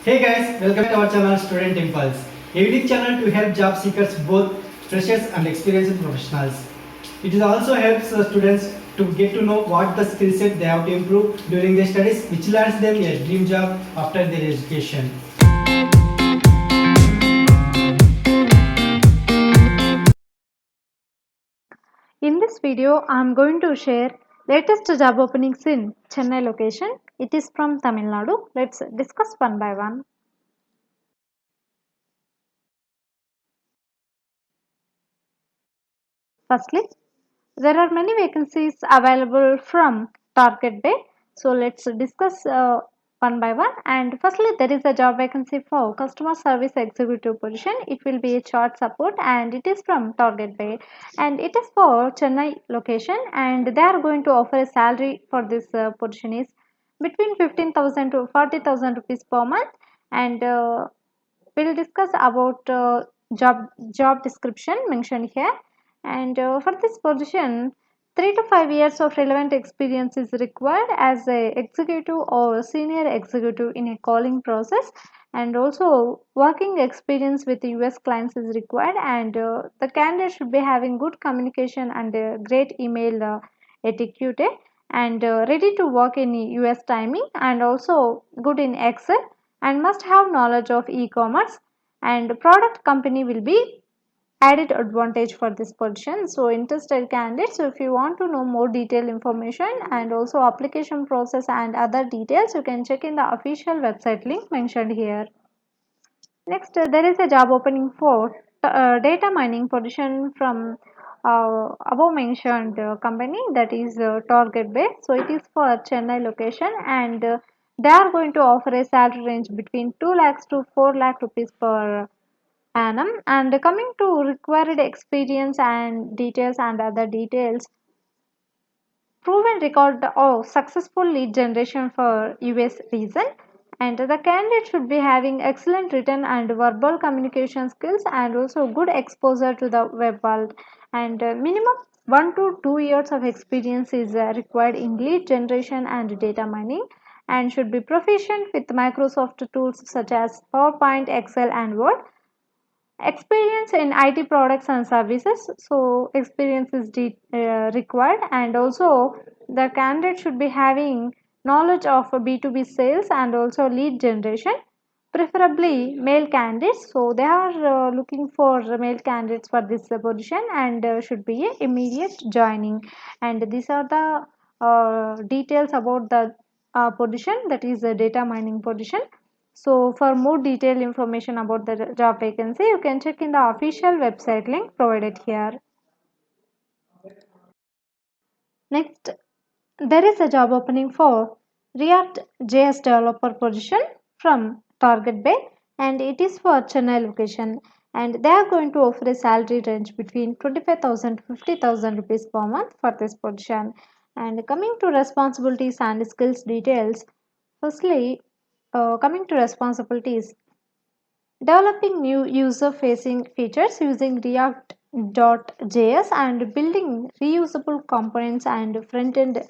Hey guys, welcome to our channel Student Impulse, a unique channel to help job seekers, both freshers and experienced professionals. It also helps students to get to know what the skill set they have to improve during their studies, which lands them a dream job after their education. In this video, I am going to share latest job openings in Chennai location. It is from Tamil Nadu. Let's discuss one by one. Firstly, there are many vacancies available from Target Bay. So let's discuss one by one. And firstly, there is a job vacancy for customer service executive position. It will be a short support and it is from Target Bay, and it is for Chennai location, and they are going to offer a salary for this position is between 15,000 to 40,000 rupees per month. And we'll discuss about job description mentioned here. And for this position, 3 to 5 years of relevant experience is required as a executive or senior executive in a calling process, and also working experience with US clients is required. And the candidate should be having good communication and great email etiquette, and ready to work in US timing, and also good in Excel, and must have knowledge of e-commerce, and product company will be added advantage for this position. So interested candidates, so if you want to know more detailed information and also application process and other details, you can check in the official website link mentioned here. Next, there is a job opening for data mining position from above mentioned company, that is Target Bay. So it is for Chennai location, and they are going to offer a salary range between 2 lakhs to 4 lakh rupees per annum. And coming to required experience and details and other details, proven record of successful lead generation for US region, and the candidate should be having excellent written and verbal communication skills and also good exposure to the web world, and minimum 1 to 2 years of experience is required in lead generation and data mining, and should be proficient with Microsoft tools such as PowerPoint, Excel and Word. Experience in IT products and services, so experience is required, and also the candidate should be having knowledge of B2B sales and also lead generation, preferably male candidates. So they are looking for male candidates for this position, and should be a immediate joining. And these are the details about the position, that is a data mining position. So for more detailed information about the job vacancy, you can check in the official website link provided here. Next, there is a job opening for React JS developer position from Target Bay, and it is for Chennai location, and they are going to offer a salary range between 25,000 to 50,000 rupees per month for this position. And coming to responsibilities and skills details, firstly, coming to responsibilities, developing new user-facing features using React.js and building reusable components and front-end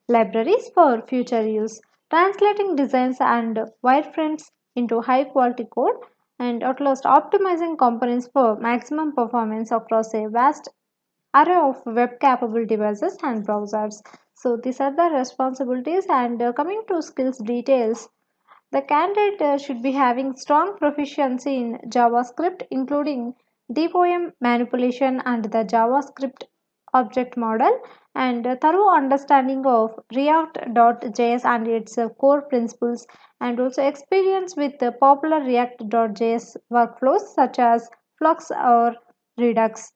libraries for future use, translating designs and wireframes into high-quality code, and at last optimizing components for maximum performance across a vast array of web capable devices and browsers. So these are the responsibilities. And coming to skills details, the candidate should be having strong proficiency in JavaScript, including DOM manipulation and the JavaScript object model, and a thorough understanding of React.js and its core principles, and also experience with the popular React.js workflows such as Flux or Redux,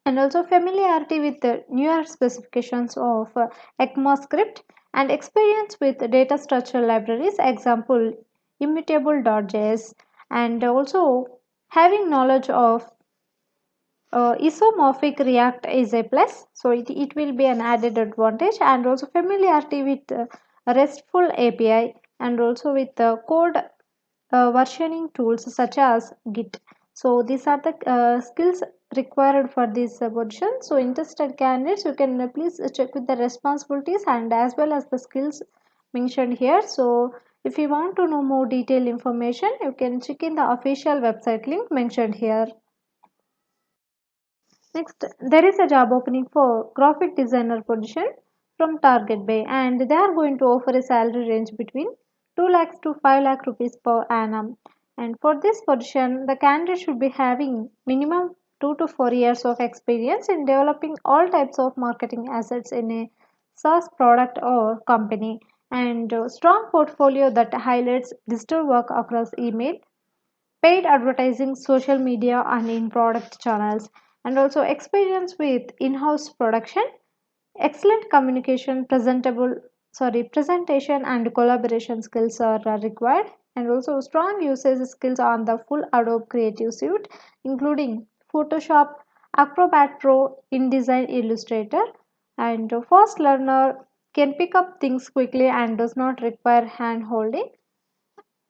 and also familiarity with the newer specifications of ECMAScript, and experience with data structure libraries, example immutable.js, and also having knowledge of isomorphic React is a plus, so it will be an added advantage, and also familiarity with RESTful API, and also with code versioning tools such as Git. So these are the skills required for this position. So interested candidates, you can please check with the responsibilities and as well as the skills mentioned here. So If you want to know more detailed information, you can check in the official website link mentioned here. Next, there is a job opening for graphic designer position from Target Bay, and they are going to offer a salary range between 2 lakhs to 5 lakh rupees per annum. And for this position, the candidate should be having minimum 2 to 4 years of experience in developing all types of marketing assets in a SaaS product or company, and strong portfolio that highlights digital work across email, paid advertising, social media, and in product channels, and also experience with in-house production, excellent communication, presentation and collaboration skills are required, and also strong usage skills on the full Adobe Creative Suite, including Photoshop, Acrobat Pro, InDesign, Illustrator, and fast learner can pick up things quickly and does not require hand holding,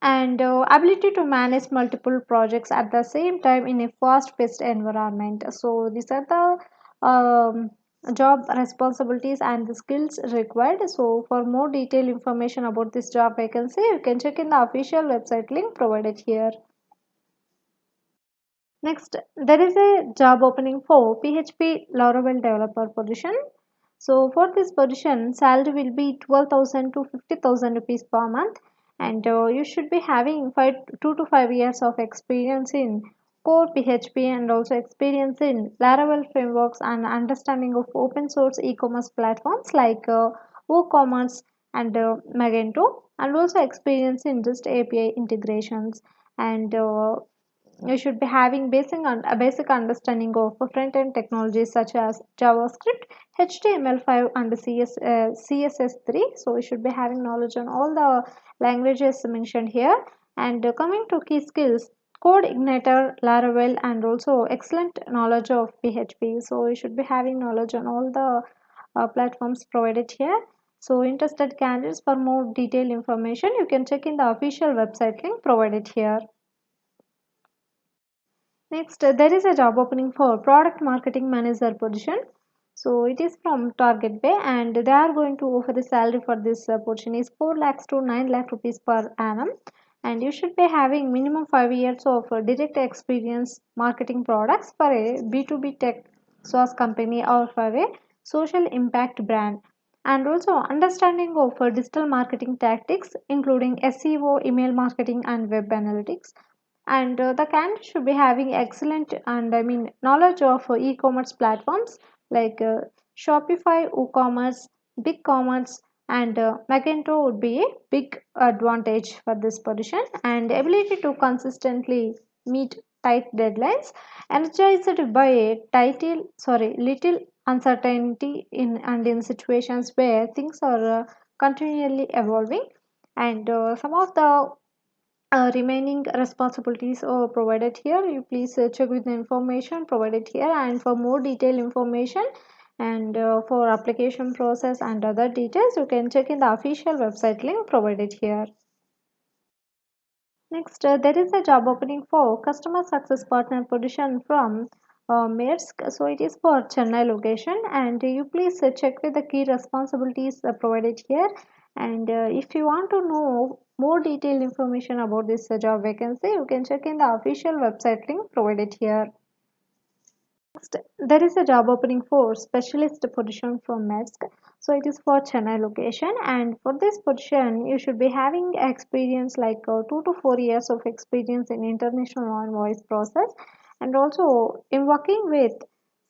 and ability to manage multiple projects at the same time in a fast-paced environment. So these are the job responsibilities and the skills required. So for more detailed information about this job vacancy, you can check in the official website link provided here. Next, there is a job opening for PHP Laravel developer position. So for this position, salary will be 12,000 to 50,000 rupees per month, and you should be having 2 to 5 years of experience in core PHP and also experience in Laravel frameworks and understanding of open source e-commerce platforms like WooCommerce and Magento, and also experience in just API integrations, and you should be having a basic understanding of front-end technologies such as JavaScript, HTML5, and CSS3. So you should be having knowledge on all the languages mentioned here. And coming to key skills, Code Igniter, Laravel, and also excellent knowledge of PHP. So you should be having knowledge on all the platforms provided here. So interested candidates, for more detailed information, you can check in the official website link provided here. Next, there is a job opening for product marketing manager position. So it is from Target Bay, and they are going to offer the salary for this position is 4 lakhs to 9 lakh rupees per annum. And you should be having minimum 5 years of direct experience marketing products for a B2B tech SaaS company or for a social impact brand. And also understanding of digital marketing tactics, including SEO, email marketing, and web analytics, and the candidate should be having excellent and knowledge of e-commerce platforms like Shopify, WooCommerce, BigCommerce, and Magento would be a big advantage for this position, and ability to consistently meet tight deadlines, energized by a little uncertainty in situations where things are continually evolving, and some of the remaining responsibilities are provided here. You please check with the information provided here, and for more detailed information and for application process and other details, you can check in the official website link provided here. Next, there is a job opening for customer success partner position from Maersk. So it is for Chennai location, and you please check with the key responsibilities provided here. And if you want to know more detailed information about this job vacancy, you can check in the official website link provided here. Next, there is a job opening for specialist position from Maersk. So it is for Chennai location, and for this position, you should be having experience like 2 to 4 years of experience in international invoice process, and also in working with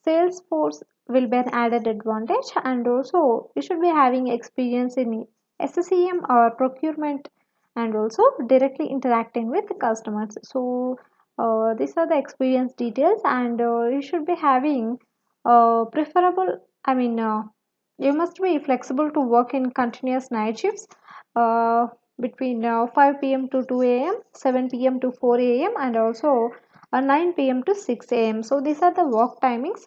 Salesforce will be an added advantage, and also you should be having experience in SCM or procurement, and also directly interacting with the customers. So these are the experience details, and you should be having preferable you must be flexible to work in continuous night shifts uh, between 5 p.m. to 2 a.m., 7 p.m. to 4 a.m., and also 9 p.m. to 6 a.m. So these are the work timings,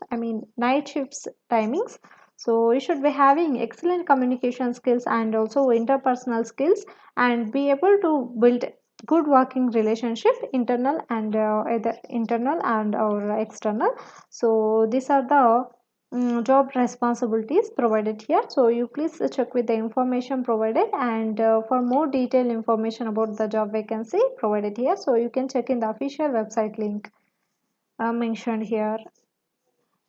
night shifts timings. So you should be having excellent communication skills and also interpersonal skills, and be able to build good working relationship, internal and either internal and or external. So these are the job responsibilities provided here, so you please check with the information provided, and for more detailed information about the job vacancy provided here, so you can check in the official website link mentioned here.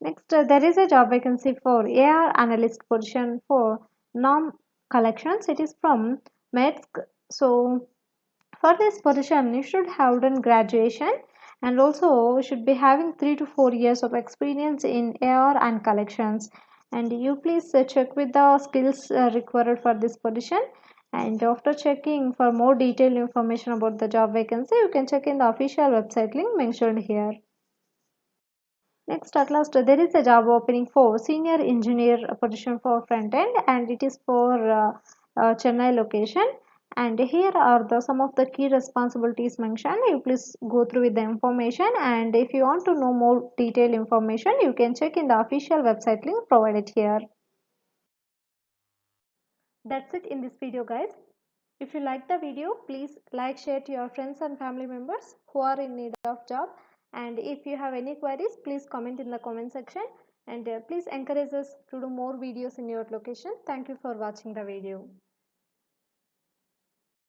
Next, there is a job vacancy for AR analyst position for norm collections. It is from MEDSC. So for this position, you should have done graduation, and also should be having 3 to 4 years of experience in AR and collections. And you please check with the skills required for this position. And after checking for more detailed information about the job vacancy, you can check in the official website link mentioned here. Next, at last, there is a job opening for senior engineer position for front end, and it is for Chennai location. And here are the some of the key responsibilities mentioned. You please go through with the information, and if you want to know more detailed information, you can check in the official website link provided here. That's it in this video, guys. If you like the video, please like, share to your friends and family members who are in need of job. And if you have any queries, please comment in the comment section. And please encourage us to do more videos in your location. Thank you for watching the video.